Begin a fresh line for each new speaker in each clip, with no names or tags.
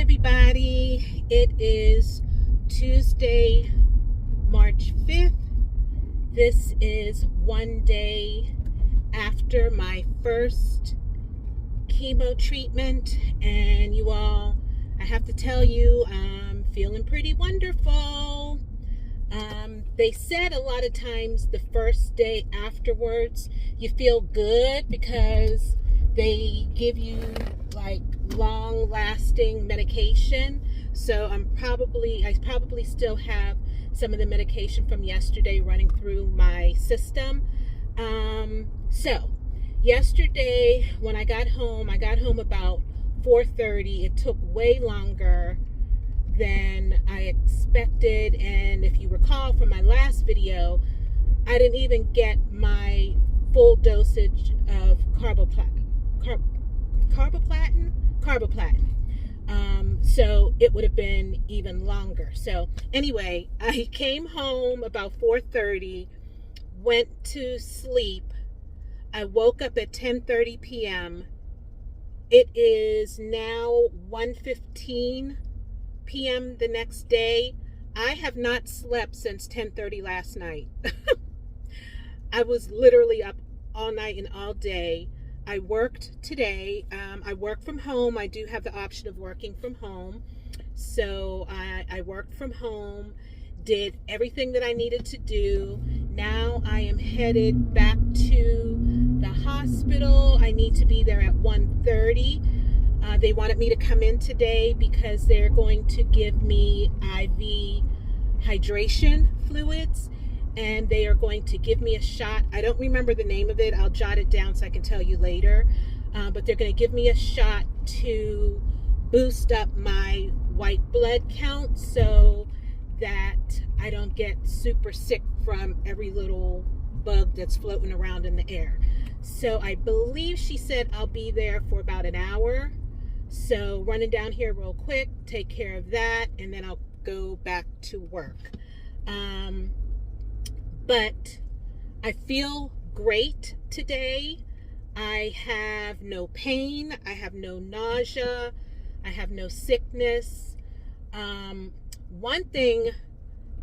everybody. It is Tuesday, March 5th. This is one day after my first chemo treatment, and you all, I have to tell you, I'm feeling pretty wonderful. They said a lot of times the first day afterwards you feel good because they give you like long-lasting medication. So I probably still have some of the medication from yesterday running through my system. So yesterday when I got home about 4:30. It took way longer than I expected, and if you recall from my last video, I didn't even get my full dosage of carboplatin. So it would have been even longer. So anyway, I came home about 4:30, went to sleep. I woke up at 10:30 p.m. It is now 1:15 p.m. the next day. I have not slept since 10:30 last night. I was literally up all night and all day. I worked today. I work from home. I do have the option of working from home. So I worked from home, did everything that I needed to do. Now I am headed back to the hospital. I need to be there at 1:30. They wanted me to come in today because they're going to give me IV hydration fluids, and they are going to give me a shot. I don't remember the name of it. I'll jot it down so I can tell you later. But they're going to give me a shot to boost up my white blood count so that I don't get super sick from every little bug that's floating around in the air. So I believe she said I'll be there for about an hour. So running down here real quick, take care of that, and then I'll go back to work. But I feel great today. I have no pain. I have no nausea. I have no sickness. One thing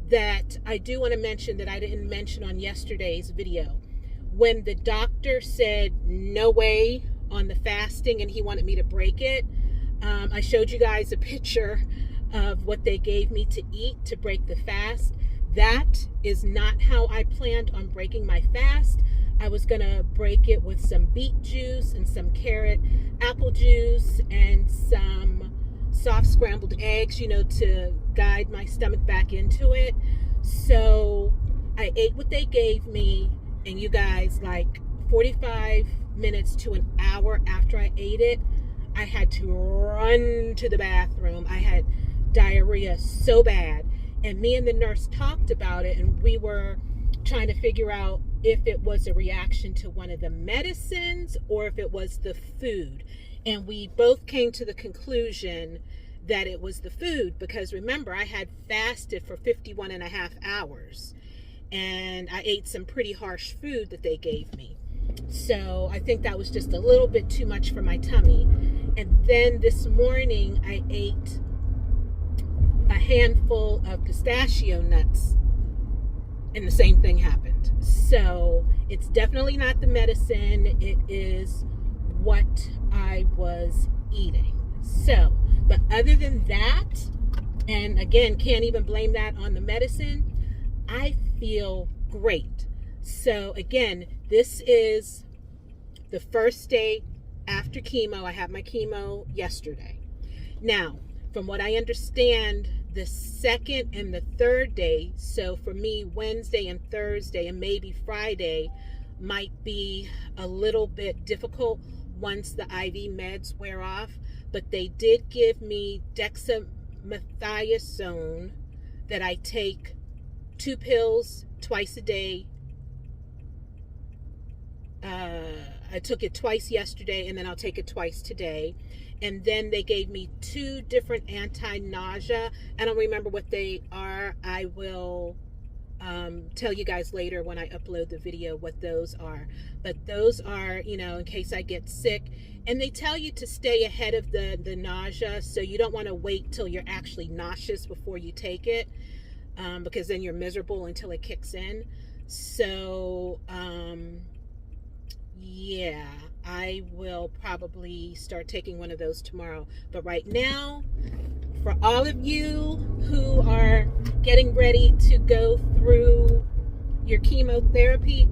that I do want to mention that I didn't mention on yesterday's video, when the doctor said no way on the fasting and he wanted me to break it, I showed you guys a picture of what they gave me to eat to break the fast. That is not how I planned on breaking my fast. I was gonna break it with some beet juice and some carrot apple juice and some soft scrambled eggs, to guide my stomach back into it. So I ate what they gave me, and you guys, like 45 minutes to an hour after I ate it, I had to run to the bathroom. I had diarrhea so bad, and me and the nurse talked about it, and we were trying to figure out if it was a reaction to one of the medicines or if it was the food. And we both came to the conclusion that it was the food, because remember, I had fasted for 51 and a half hours, and I ate some pretty harsh food that they gave me. So I think that was just a little bit too much for my tummy. And then this morning I ate a handful of pistachio nuts, and the same thing happened. So it's definitely not the medicine. It is what I was eating. So, but other than that, and again, can't even blame that on the medicine, I feel great. So again, this is the first day after chemo. I had my chemo yesterday. Now, from what I understand, the second and the third day, so for me, Wednesday and Thursday and maybe Friday, might be a little bit difficult once the IV meds wear off. But they did give me dexamethasone that I take 2 pills twice a day. I took it twice yesterday, and then I'll take it twice today. And then they gave me 2 different anti-nausea. I don't remember what they are. I will tell you guys later when I upload the video what those are. But those are, you know, in case I get sick. And they tell you to stay ahead of the nausea, so you don't want to wait till you're actually nauseous before you take it, because then you're miserable until it kicks in. So yeah, I will probably start taking one of those tomorrow. But right now, for all of you who are getting ready to go through your chemotherapy,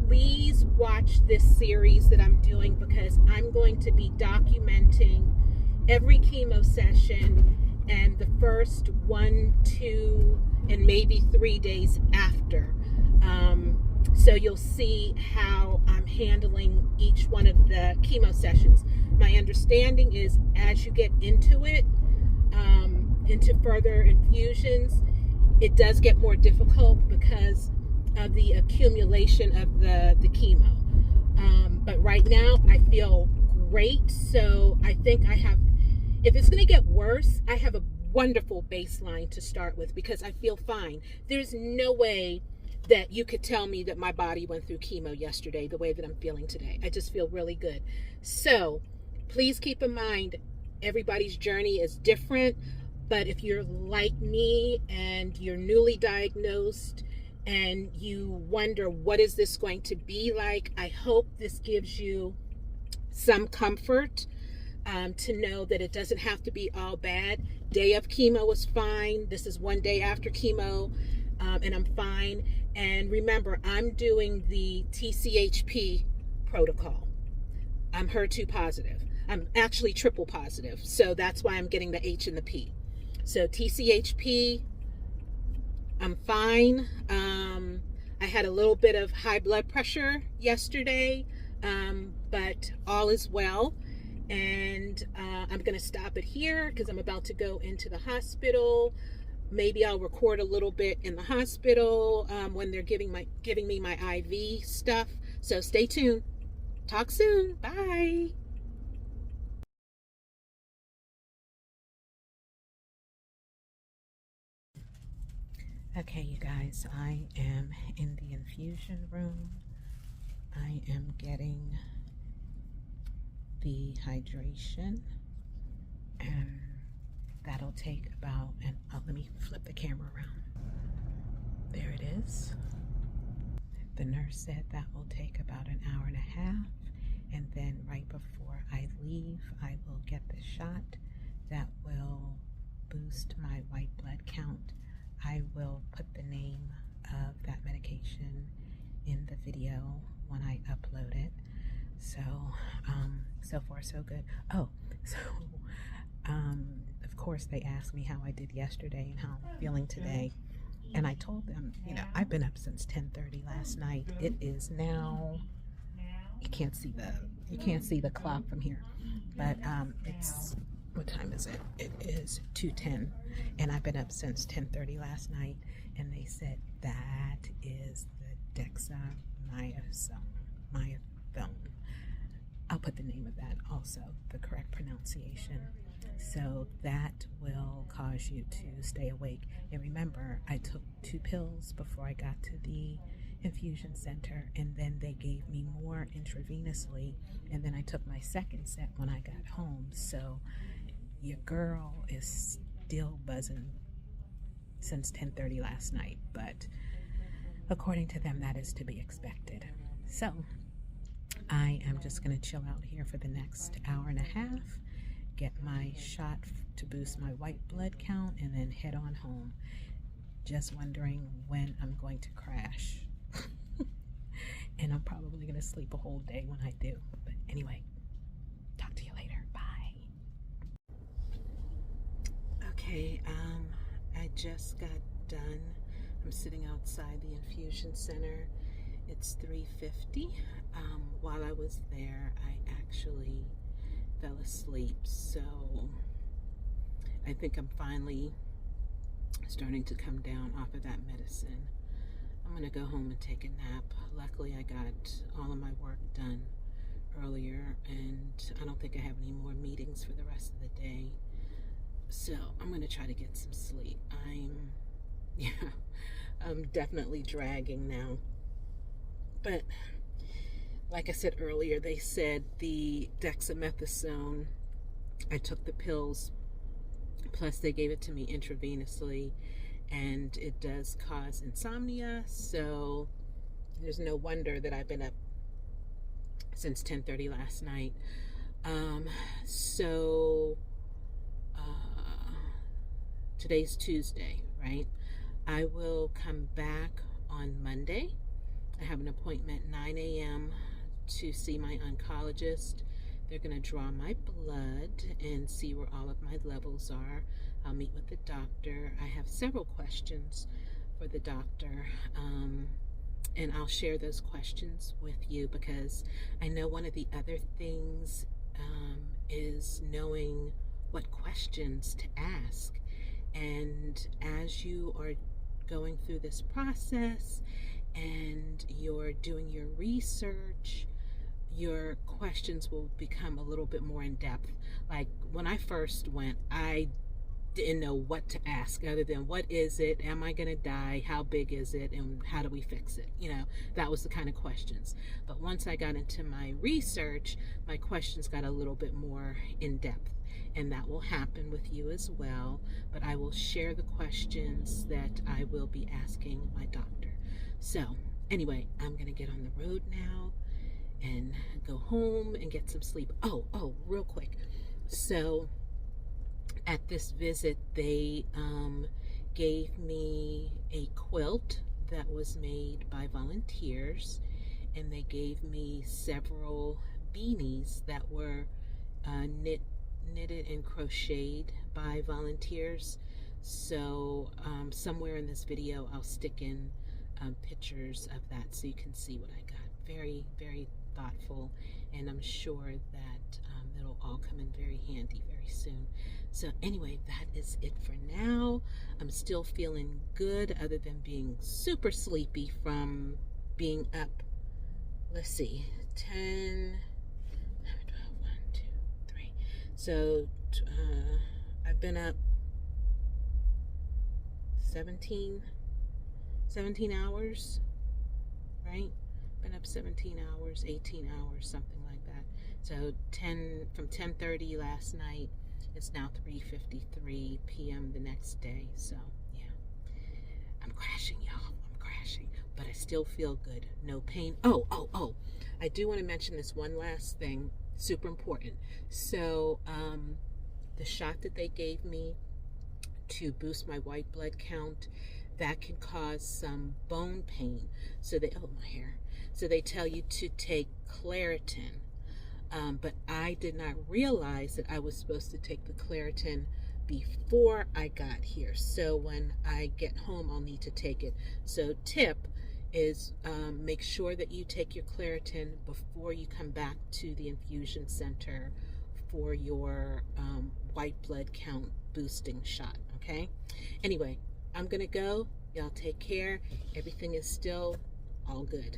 please watch this series that I'm doing, because I'm going to be documenting every chemo session and the first 1, 2, and maybe 3 days after. So you'll see how I'm handling each one of the chemo sessions. My understanding is as you get into it, into further infusions, it does get more difficult because of the accumulation of the chemo. But right now I feel great. So I think I have, if it's going to get worse, I have a wonderful baseline to start with, because I feel fine. There's no way that you could tell me that my body went through chemo yesterday the way that I'm feeling today. I just feel really good. So please keep in mind, everybody's journey is different. But if you're like me and you're newly diagnosed and you wonder what is this going to be like, I hope this gives you some comfort, to know that it doesn't have to be all bad. Day of chemo was fine. This is 1 day after chemo, and I'm fine. And remember, I'm doing the TCHP protocol. I'm HER2 positive. I'm actually triple positive, so that's why I'm getting the H and the P. So TCHP, I'm fine. I had a little bit of high blood pressure yesterday, but all is well. And I'm going to stop it here because I'm about to go into the hospital. Maybe I'll record a little bit in the hospital when they're giving me my IV stuff. So stay tuned. Talk soon. Bye. Okay, you guys, I am in the infusion room. I am getting the hydration, and that'll take about, and let me flip the camera around. There it is. The nurse said that will take about an hour and a half, and then right before I leave, I will get the shot that will boost my white blood count. I will put the name of that medication in the video when I upload it. So, so far so good. Oh, so, of course they asked me how I did yesterday and how I'm feeling today. And I told them, you know, I've been up since 10:30 last night. It is now, you can't see the clock from here, but it's, what time is it? It is 2:10, and I've been up since 10:30 last night, and they said that is the dexamethasone. I'll put the name of that also, the correct pronunciation. So that will cause you to stay awake. And remember, I took 2 pills before I got to the infusion center, and then they gave me more intravenously, and then I took my second set when I got home. So your girl is still buzzing since 10:30 last night, but according to them, that is to be expected. So I am just going to chill out here for the next hour and a half, get my shot to boost my white blood count, and then head on home. Just wondering when I'm going to crash. And I'm probably going to sleep a whole day when I do. But anyway, talk to you later. Bye. Okay, I just got done. I'm sitting outside the infusion center. It's 3:50. While I was there, I actually fell asleep. So I think I'm finally starting to come down off of that medicine. I'm going to go home and take a nap. Luckily, I got all of my work done earlier, and I don't think I have any more meetings for the rest of the day. So I'm going to try to get some sleep. I'm definitely dragging now. But like I said earlier, they said the dexamethasone, I took the pills, plus they gave it to me intravenously, and it does cause insomnia. So there's no wonder that I've been up since 10:30 last night. So today's Tuesday, right? I will come back on Monday. I have an appointment 9 a.m. to see my oncologist. They're going to draw my blood and see where all of my levels are. I'll meet with the doctor. I have several questions for the doctor, and I'll share those questions with you, because I know one of the other things is knowing what questions to ask. And as you are going through this process and you're doing your research, your questions will become a little bit more in depth. Like when I first went, I didn't know what to ask other than what is it, am I going to die, how big is it, and how do we fix it. That was the kind of questions. But once I got into my research, my questions got a little bit more in depth, and that will happen with you as well. But I will share the questions that I will be asking my doctor. So anyway, I'm going to get on the road now and go home and get some sleep. Oh, real quick. So at this visit, they gave me a quilt that was made by volunteers, and they gave me several beanies that were knitted and crocheted by volunteers. So somewhere in this video, I'll stick in pictures of that so you can see what I got. Very, very thoughtful, and I'm sure that it'll all come in very handy very soon. So anyway, that is it for now. I'm still feeling good, other than being super sleepy from being up, let's see, 10, 12, 1, 2, 3. So I've been up 17 hours, right? Been up 17 hours, 18 hours, something like that. So from 10:30 last night, it's now 3:53 p.m. the next day. So yeah, I'm crashing, y'all. I'm crashing, but I still feel good. No pain. Oh. I do want to mention this one last thing, super important. So the shot that they gave me to boost my white blood count, that can cause some bone pain. So my hair. So they tell you to take Claritin. But I did not realize that I was supposed to take the Claritin before I got here. So when I get home, I'll need to take it. So tip is make sure that you take your Claritin before you come back to the infusion center for your white blood count boosting shot, okay? Anyway, I'm gonna go. Y'all take care. Everything is still all good.